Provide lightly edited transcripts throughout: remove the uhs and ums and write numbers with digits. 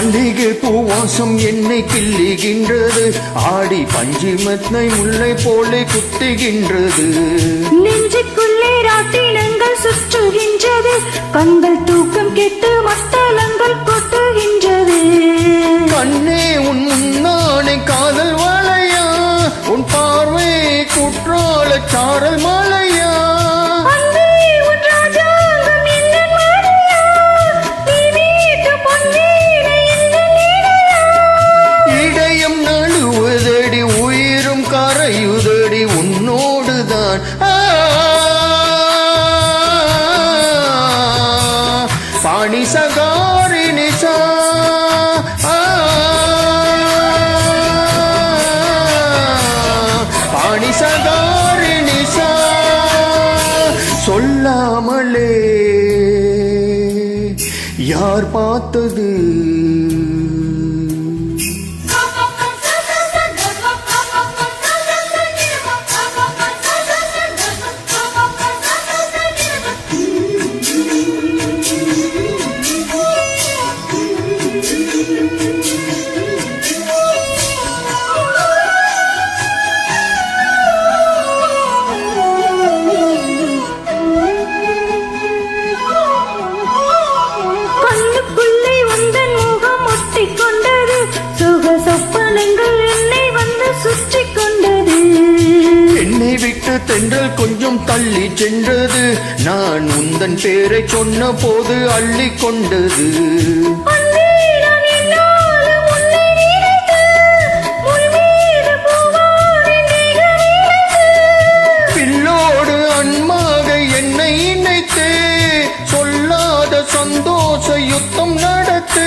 மல்லிகை பூவாசம் என்னை கிள்ளுகின்றது, ஆடி பஞ்சிமத்தை முல்லை போலே குத்துகின்றது. நெஞ்சுக்குள்ளே ராட்டினங்கள் சுற்றுகின்றது, கண்கள் தூக்கம் கெட்டு மத்தளங்கள் கொட்டுகின்றது. கண்ணே உன் முன்னானே காதல் வளையா, உன் பார்வை குற்றால சாரல் மலையா. இதயம் நழுவதடி உயிரும் கரையுதடி உன்னோடுதான். பாணி சகாரி நிசா பாணி சகாரி நிசா. சொல்லாமலே யார் பார்த்தது? என்னை விட்டு தென்றல் கொஞ்சம் தள்ளி சென்றது, நான் உந்தன் பேரை சொன்ன போது அள்ளி கொண்டது. பில்லோடு அன்பாக என்னை இணைத்து சொல்லாத சந்தோஷ யுத்தம் நடத்து.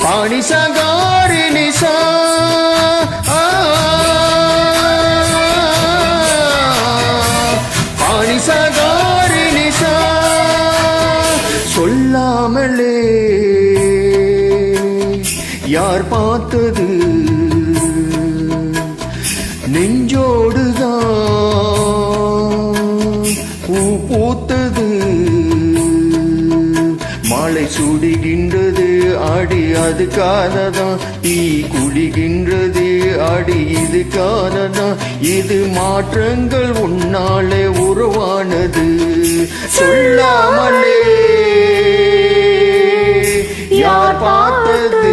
பாணி சகாரி நிசா பாணி சகாரி நிசா. சொல்லாமலே யார் பார்த்தது? நெஞ்சோடுதான் பூ பூத்தது, மாலை சுடுகின்றது அடி அதுக்கானதான், தீ குளிகின்றது அடி இதுக்கானதான். இது மாற்றங்கள் உன்னாலே உருவானது. சொல்லாமலே யார் பார்த்தது?